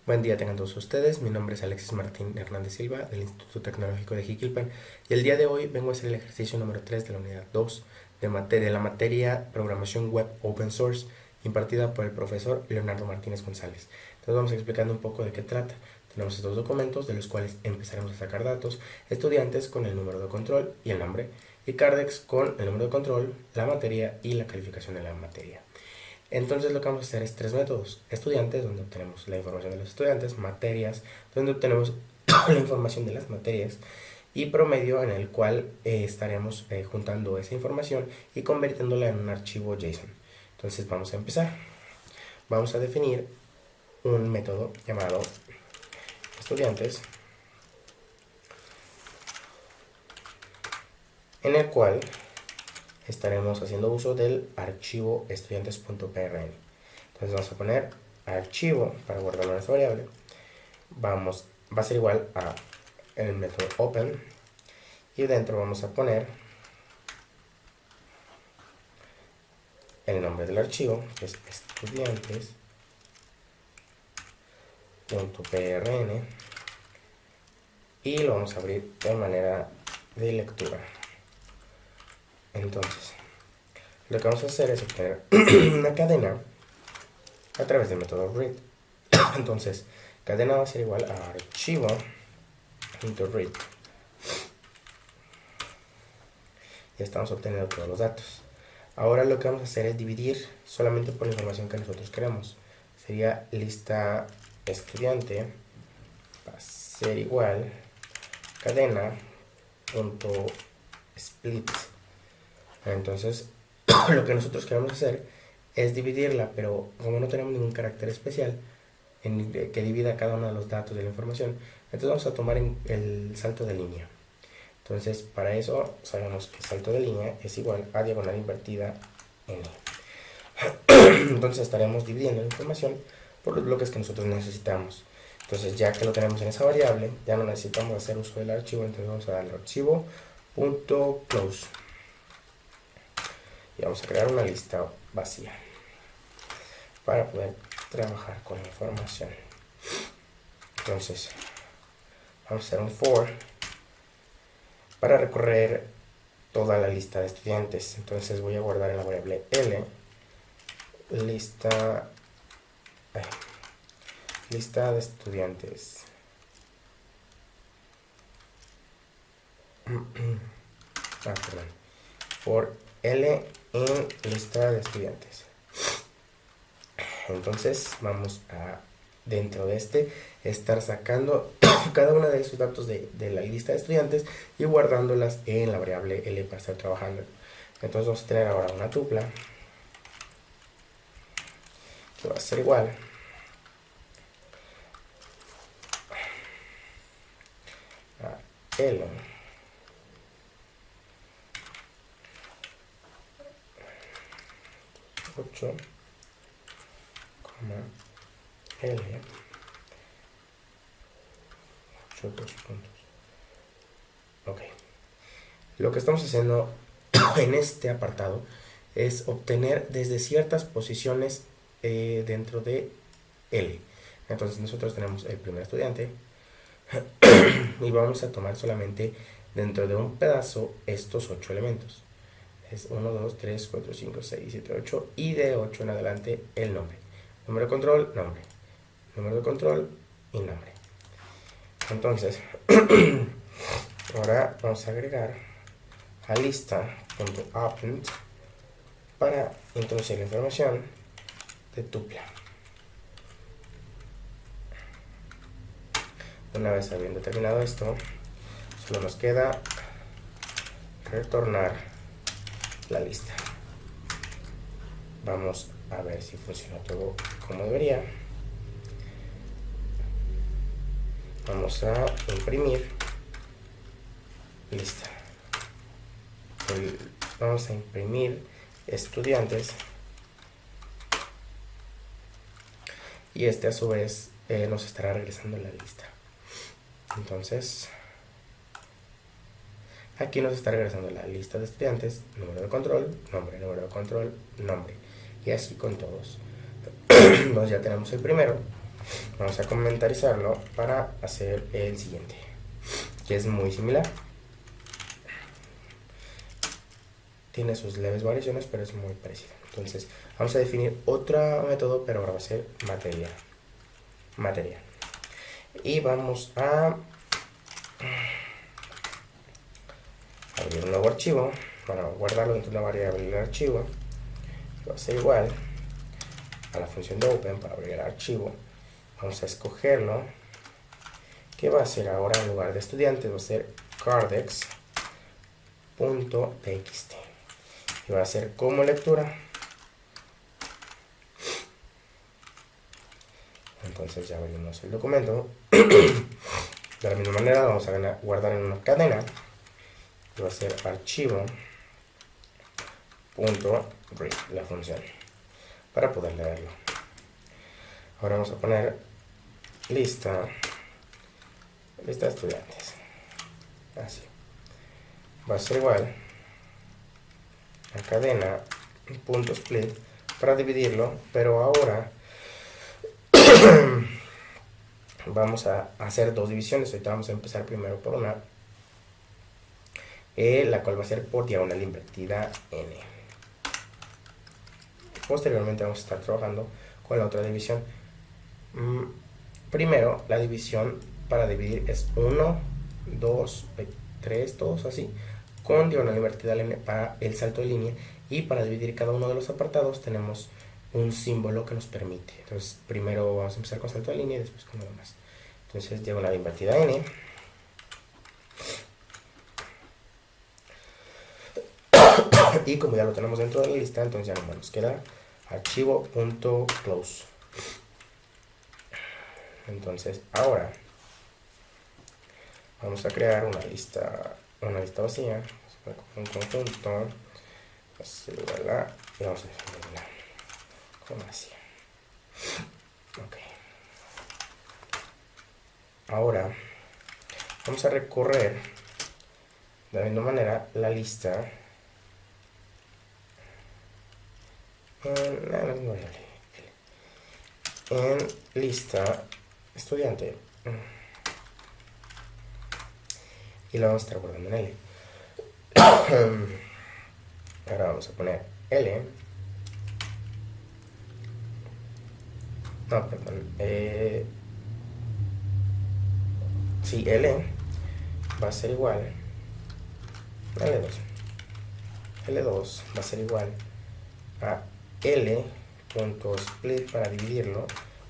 Buen día tengan todos ustedes, mi nombre es Alexis Martín Hernández Silva del Instituto Tecnológico de Jiquilpan y el día de hoy vengo a hacer el ejercicio número 3 de la unidad 2 de la materia Programación Web Open Source impartida por el profesor Leonardo Martínez González. Entonces vamos explicando un poco de qué trata. Tenemos estos documentos de los cuales empezaremos a sacar datos, estudiantes con el número de control y el nombre, y Cardex con el número de control, la materia y la calificación de la materia. Entonces lo que vamos a hacer es tres métodos: estudiantes, donde obtenemos la información de los estudiantes; materias, donde obtenemos la información de las materias; y promedio, en el cual estaremos juntando esa información y convirtiéndola en un archivo JSON. Entonces vamos a empezar. Vamos a definir un método llamado estudiantes, en el cual estaremos haciendo uso del archivo estudiantes.prn. Entonces vamos a poner archivo para guardar nuestra variable. Va a ser igual a el método open, y dentro vamos a poner el nombre del archivo, que es estudiantes.prn, y lo vamos a abrir de manera de lectura. Entonces, lo que vamos a hacer es obtener una cadena a través del método read. Entonces, cadena va a ser igual a archivo.read. Ya estamos obteniendo todos los datos. Ahora lo que vamos a hacer es dividir solamente por la información que nosotros queremos. Sería lista estudiante va a ser igual cadena.split. Entonces lo que nosotros queremos hacer es dividirla, pero como no tenemos ningún carácter especial que divida cada uno de los datos de la información, entonces vamos a tomar el salto de línea. Entonces para eso sabemos que el salto de línea es igual a diagonal invertida n. Entonces estaremos dividiendo la información por los bloques que nosotros necesitamos. Entonces, ya que lo tenemos en esa variable, ya no necesitamos hacer uso del archivo. Entonces vamos a darle archivo.close y vamos a crear una lista vacía para poder trabajar con la información. Entonces vamos a hacer un for para recorrer toda la lista de estudiantes. Entonces voy a guardar en la variable l lista de estudiantes. Perdón. For l en lista de estudiantes. Entonces vamos a, dentro de estar sacando cada una de esos datos de la lista de estudiantes y guardándolas en la variable l para estar trabajando. Entonces vamos a tener ahora una tupla que va a ser igual a l l 8 2 puntos. Ok, lo que estamos haciendo en este apartado es obtener desde ciertas posiciones dentro de L. Entonces nosotros tenemos el primer estudiante y vamos a tomar solamente dentro de un pedazo estos 8 elementos. Es 1, 2, 3, 4, 5, 6, 7, 8, y de 8 en adelante el nombre. Número de control, nombre. Número de control y nombre. Entonces, ahora vamos a agregar a lista.append para introducir la información de tupla. Una vez habiendo terminado esto, solo nos queda retornar la lista. Vamos a ver si funciona todo como debería. Vamos a imprimir lista. Vamos a imprimir estudiantes, y este a su vez nos estará regresando la lista. Entonces aquí nos está regresando la lista de estudiantes, número de control, nombre, número de control, nombre, y así con todos. Entonces ya tenemos el primero. Vamos a comentarizarlo para hacer el siguiente, que es muy similar. Tiene sus leves variaciones, pero es muy parecido. Entonces, vamos a definir otro método, pero ahora va a ser material. Y vamos a abrir un nuevo archivo para guardarlo dentro de una variable del archivo. Va a ser igual a la función de open para abrir el archivo. Vamos a escogerlo. ¿Qué va a ser ahora en lugar de estudiantes? Va a ser cardex.txt. Y va a ser como lectura. Entonces ya abrimos el documento. De la misma manera lo vamos a guardar en una cadena. Y va a ser archivo.read, la función, para poder leerlo. Ahora vamos a poner lista de estudiantes. Así. Va a ser igual a cadena punto split para dividirlo, pero ahora vamos a hacer dos divisiones. Ahorita vamos a empezar primero por una, la cual va a ser por diagonal invertida n. Posteriormente vamos a estar trabajando con la otra división. Primero, la división para dividir es 1, 2, 3, todos así, con diagonal invertida n para el salto de línea, y para dividir cada uno de los apartados tenemos un símbolo que nos permite. Entonces primero vamos a empezar con salto de línea y después con lo demás. Entonces diagonal invertida n, y como ya lo tenemos dentro de la lista, entonces ya no nos queda archivo.close. Entonces ahora vamos a crear una lista vacía, un conjunto, así, voilà, y vamos a definirla como así. Ok. Ahora vamos a recorrer de la misma manera la lista en lista estudiante, y la vamos a estar guardando en L. Ahora vamos a poner L. No, perdón. Sí, L va a ser igual a L2. L2 va a ser igual a L.split para dividirlo,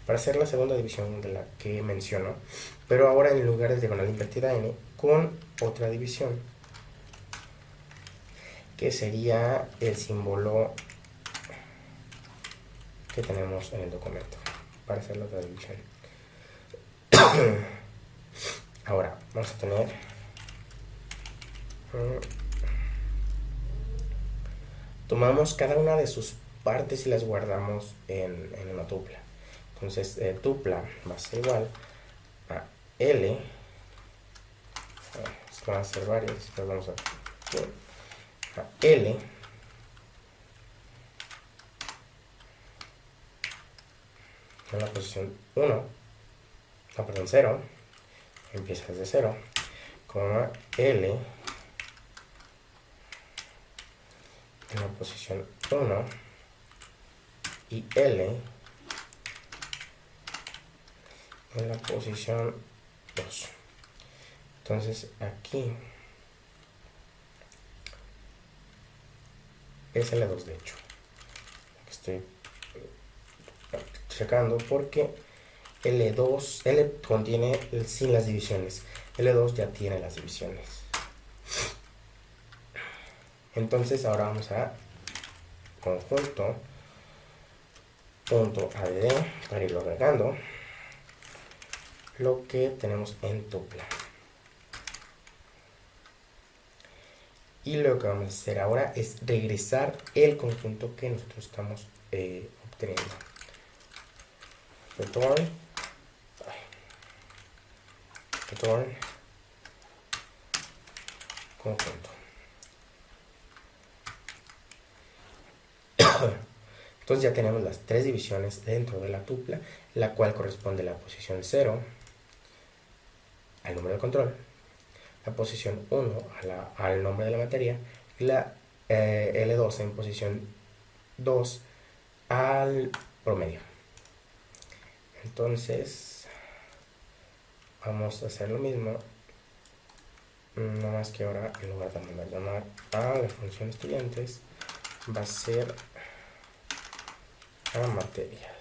para hacer la segunda división de la que menciono, pero ahora en lugar de diagonal invertida n, con otra división, que sería el símbolo que tenemos en el documento para hacer la otra división. Ahora vamos a tener tomamos cada una de sus partes y las guardamos en una tupla. Entonces tupla va a ser igual a L, van a ser varias, pero vamos a L en la posición 1, no, perdón, 0, empieza desde 0, coma L en la posición 1 y L en la posición 2. Entonces aquí es L2, de hecho. Estoy checando porque L2, L contiene sin las divisiones, L2 ya tiene las divisiones. Entonces ahora vamos a conjunto punto add para irlo agregando lo que tenemos en tupla. Y lo que vamos a hacer ahora es regresar el conjunto que nosotros estamos obteniendo. Return conjunto. Entonces ya tenemos las tres divisiones dentro de la tupla, la cual corresponde a la posición 0 al número de control, la posición 1 al nombre de la materia y la L2 en posición 2 al promedio. Entonces vamos a hacer lo mismo, no más que ahora en lugar de mandar llamar a la función estudiantes va a ser a materias.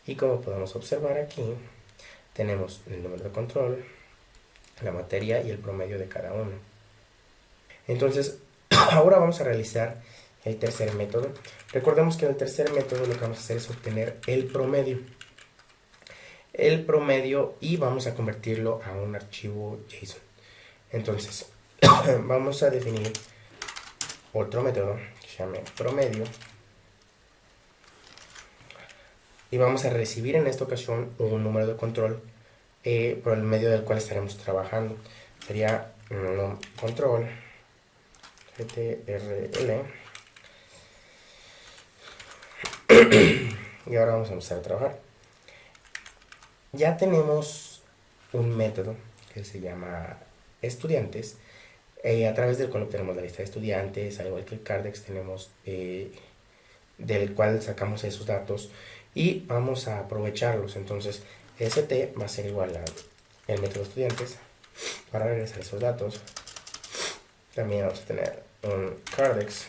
Y como podemos observar aquí, tenemos el número de control, la materia y el promedio de cada uno. Entonces, ahora vamos a realizar el tercer método. Recordemos que en el tercer método lo que vamos a hacer es obtener el promedio. El promedio y vamos a convertirlo a un archivo JSON. Entonces, vamos a definir otro método que se llame promedio. Y vamos a recibir en esta ocasión un número de control por el medio del cual estaremos trabajando. Sería control GTRL. Y ahora vamos a empezar a trabajar. Ya tenemos un método que se llama estudiantes, a través del cual obtenemos la lista de estudiantes, al igual que el Cardex tenemos del cual sacamos esos datos y vamos a aprovecharlos. Entonces st va a ser igual al método estudiantes para regresar esos datos. También vamos a tener un Cardex,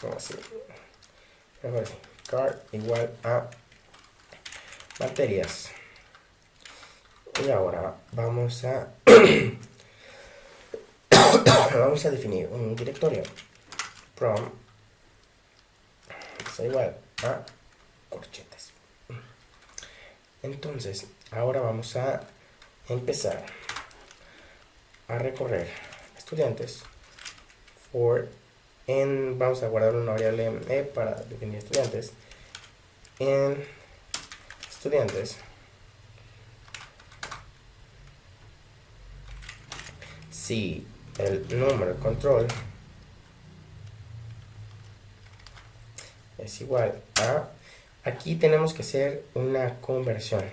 como así, mejor así, card igual a materias. Y ahora vamos a vamos a definir un directorio from es igual a corchetes. Entonces ahora vamos a empezar a recorrer estudiantes vamos a guardar una variable e para definir estudiantes. En estudiantes si el número de control es igual a, aquí tenemos que hacer una conversión,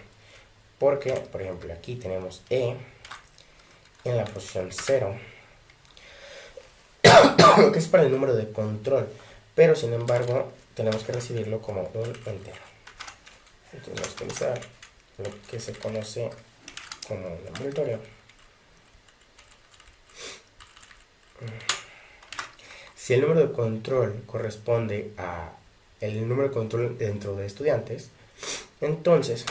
porque por ejemplo aquí tenemos e en la posición 0 que es para el número de control, pero sin embargo tenemos que recibirlo como un entero. Entonces vamos a utilizar lo que se conoce como un envoltorio. Si el número de control corresponde a el número de control dentro de estudiantes, entonces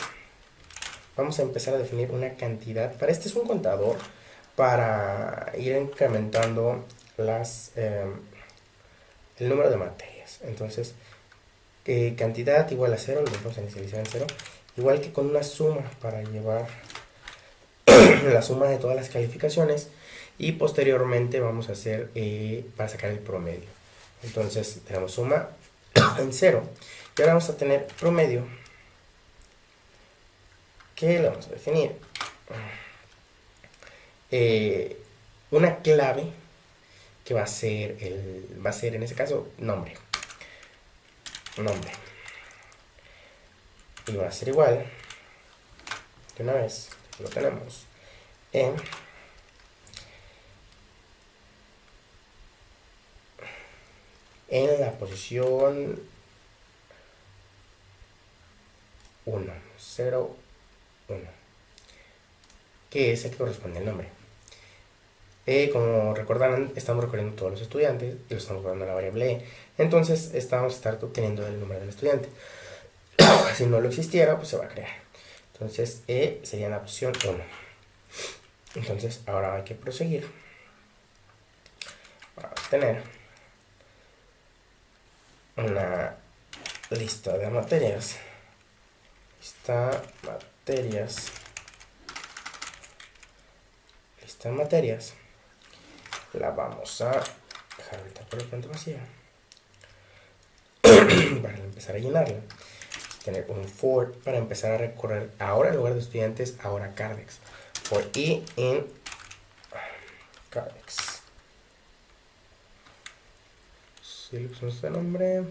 vamos a empezar a definir una cantidad. Para este es un contador para ir incrementando el número de materias. Entonces cantidad igual a 0, lo vamos a inicializar en 0, igual que con una suma para llevar la suma de todas las calificaciones, y posteriormente vamos a hacer para sacar el promedio. Entonces tenemos suma en 0 y ahora vamos a tener promedio, que le vamos a definir una clave que va a ser en ese caso nombre, y va a ser igual de una vez lo tenemos en la posición 1, 0, 1, que es el que corresponde al nombre. Como recordarán, estamos recorriendo todos los estudiantes y lo estamos guardando a la variable e. Entonces vamos a estar obteniendo el número del estudiante. Si no lo existiera, pues se va a crear. Entonces e sería en la posición 1. Entonces ahora hay que proseguir para obtener una lista de materias. Lista materias. La vamos a dejar ahorita por el pronto vacía para empezar a llenarla. tener un for para empezar a recorrer ahora en lugar de estudiantes, ahora Cardex. For i in Cardex. Si le pusimos este nombre.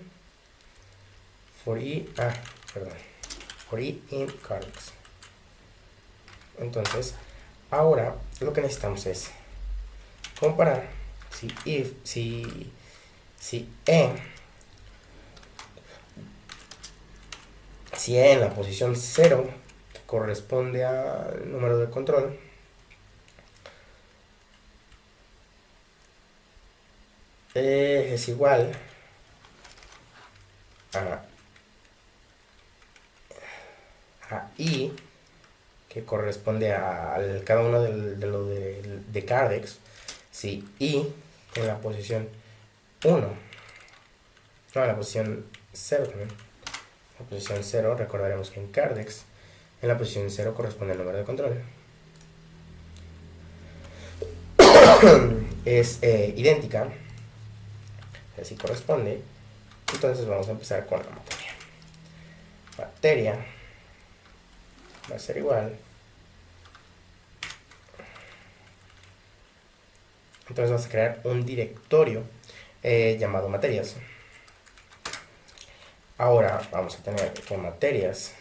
For i, for i in Cardex. Entonces, ahora lo que necesitamos es comparar si e en la posición 0, que corresponde al número de control, es igual a i, que corresponde a cada uno de Cardex, si i en la posición 1, no, en la posición 0 también, en la posición 0, recordaremos que en Cardex, en la posición 0 corresponde al número de control, es idéntica, así corresponde. Entonces vamos a empezar con la materia. Materia va a ser igual. Entonces vamos a crear un directorio llamado materias. Ahora vamos a tener que materias,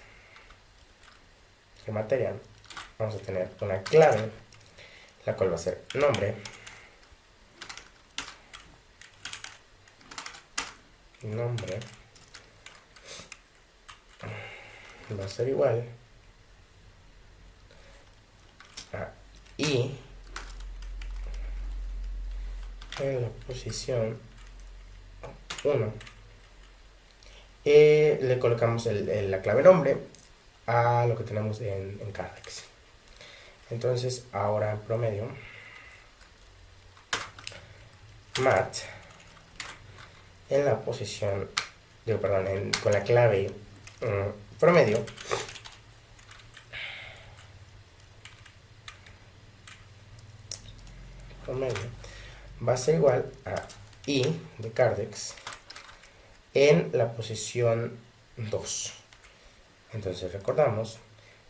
materia, vamos a tener una clave, la cual va a ser nombre, va a ser igual a i en la posición 1. Le colocamos la clave nombre a lo que tenemos en Cardex. Entonces ahora en promedio, mat en la posición, con la clave promedio, va a ser igual a i de Cardex en la posición 2. Entonces recordamos,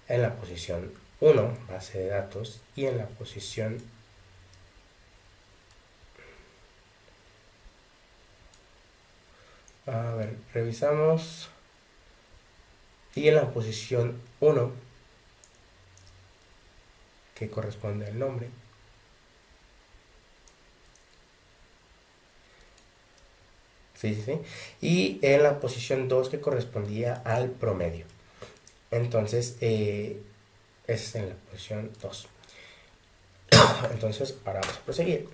en la posición 1, base de datos, y en la posición revisamos, y en la posición 1, que corresponde al nombre, y en la posición 2, que correspondía al promedio. Entonces es en la posición 2. Entonces ahora vamos a proseguir.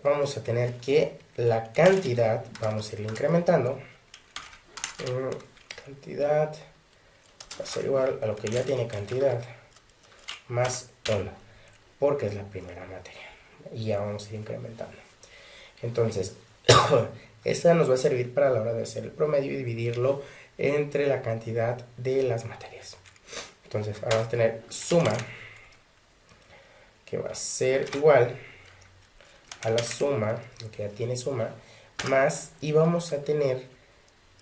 Vamos a tener que la cantidad, vamos a irla incrementando. Cantidad va a ser igual a lo que ya tiene cantidad más 1, porque es la primera materia, y ya vamos a ir incrementando. Entonces esta nos va a servir para la hora de hacer el promedio y dividirlo entre la cantidad de las materias. Entonces ahora vamos a tener suma, que va a ser igual a la suma, lo que ya tiene suma, más, y vamos a tener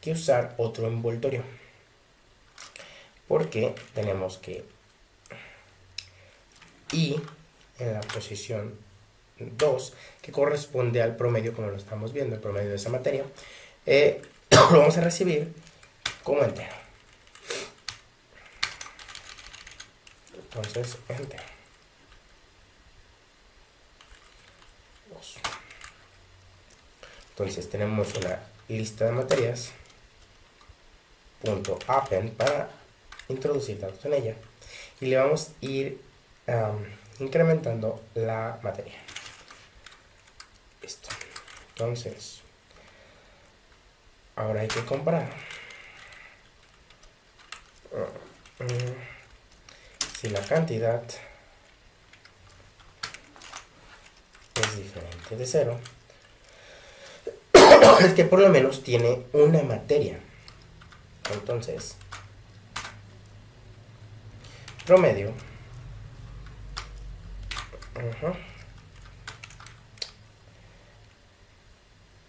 que usar otro envoltorio, porque tenemos que i en la posición 2, que corresponde al promedio, como lo estamos viendo, el promedio de esa materia, lo vamos a recibir como entero. Entonces, entero. 2. Entonces tenemos una lista de materias, .append, para introducir datos en ella, y le vamos a ir incrementando la materia. Listo. Entonces ahora hay que comparar si la cantidad es diferente de 0, es que por lo menos tiene una materia. Entonces promedio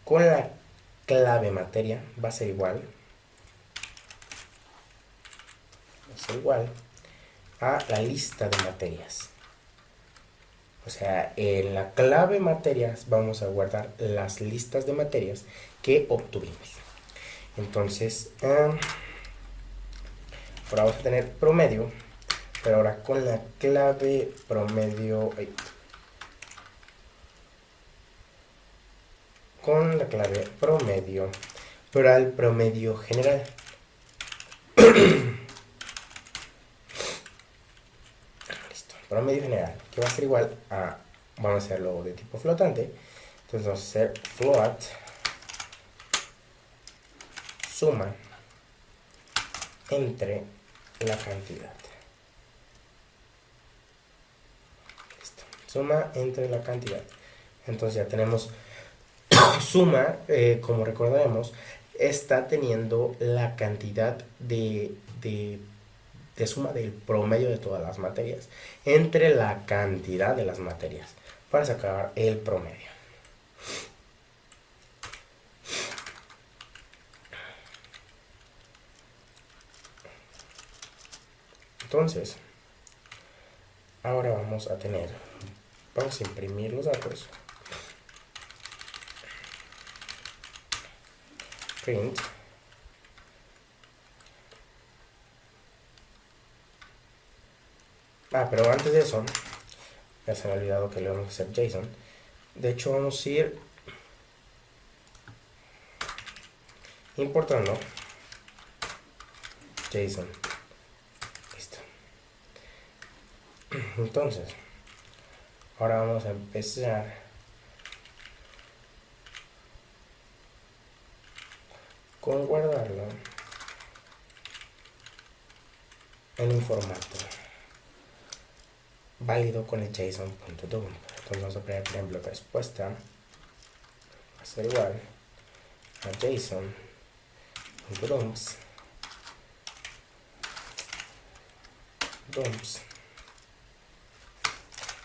con la clave materia va a ser igual ser igual a la lista de materias. O sea, en la clave materias vamos a guardar las listas de materias que obtuvimos. Entonces, ahora vamos a tener promedio, pero ahora con la clave promedio, con la clave promedio, pero al promedio general. Listo, promedio general, que va a ser igual a, vamos a hacerlo de tipo flotante, entonces vamos a hacer float, suma entre la cantidad. Listo, suma entre la cantidad. Entonces ya tenemos suma, como recordaremos, está teniendo la cantidad de suma del promedio de todas las materias entre la cantidad de las materias para sacar el promedio. Entonces, ahora vamos a imprimir los datos. Print. Pero antes de eso, ya se me ha olvidado que le vamos a hacer JSON. De hecho, vamos a ir importando JSON. Listo. Entonces, ahora vamos a empezar con guardarlo en un formato válido con el JSON.dump. Entonces vamos a poner, por ejemplo, respuesta va a ser igual a JSON.dumps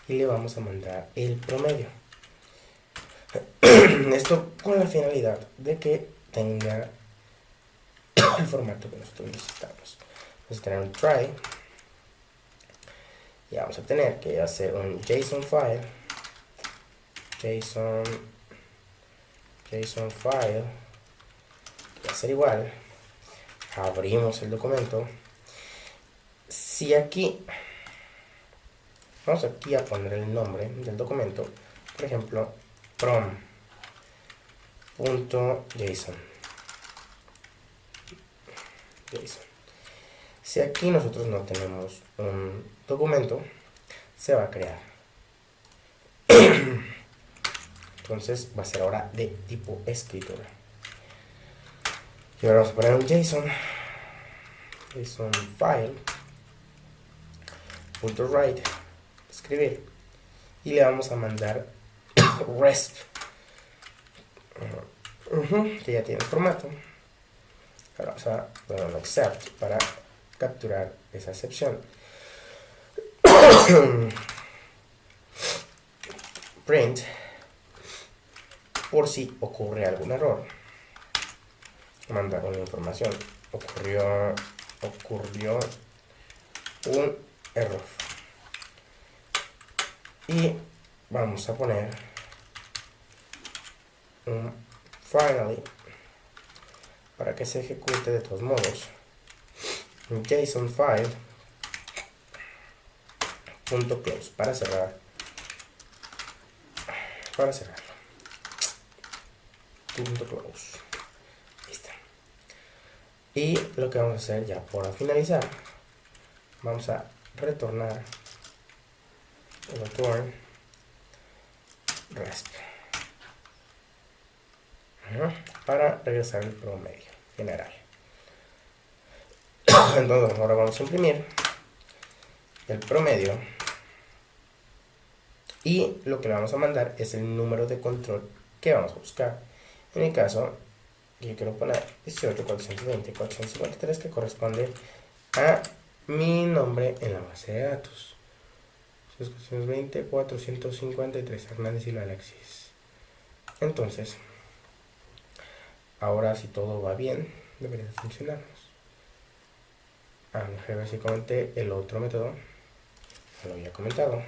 y le vamos a mandar el promedio. Esto con la finalidad de que tenga el formato que nosotros necesitamos. Vamos a tener un try y vamos a tener que hacer un JSON file, JSON file, va a ser igual, abrimos el documento. Si aquí vamos aquí a poner el nombre del documento, por ejemplo, prom.json. Si aquí nosotros no tenemos un documento, se va a crear. Entonces va a ser ahora de tipo escritura. Y ahora vamos a poner un JSON file .write, escribir, y le vamos a mandar RESP, que ya tiene formato. Ahora vamos a dar un accept para capturar esa excepción. Print, por si ocurre algún error, mandar una información. Ocurrió un error. Y vamos a poner un finally para que se ejecute de todos modos. Un JSON file .close para cerrarlo. .close. Listo. Y lo que vamos a hacer ya para finalizar, vamos a retornar return resp para regresar el promedio general. Entonces ahora vamos a imprimir el promedio y lo que le vamos a mandar es el número de control que vamos a buscar. En mi caso, yo quiero poner 18.420.453, que corresponde a mi nombre en la base de datos. 453 Hernández y Alexis. Entonces, ahora si todo va bien, debería funcionarnos. básicamente el otro método, lo había comentado,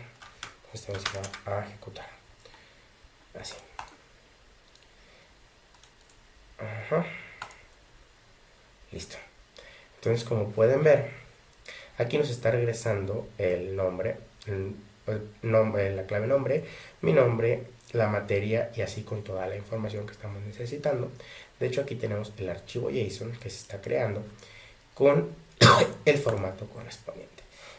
este me va a ejecutar, así. Ajá. Listo. Entonces, como pueden ver, aquí nos está regresando el nombre, la clave nombre, mi nombre, la materia y así con toda la información que estamos necesitando. De hecho, aquí tenemos el archivo JSON que se está creando con el formato correspondiente.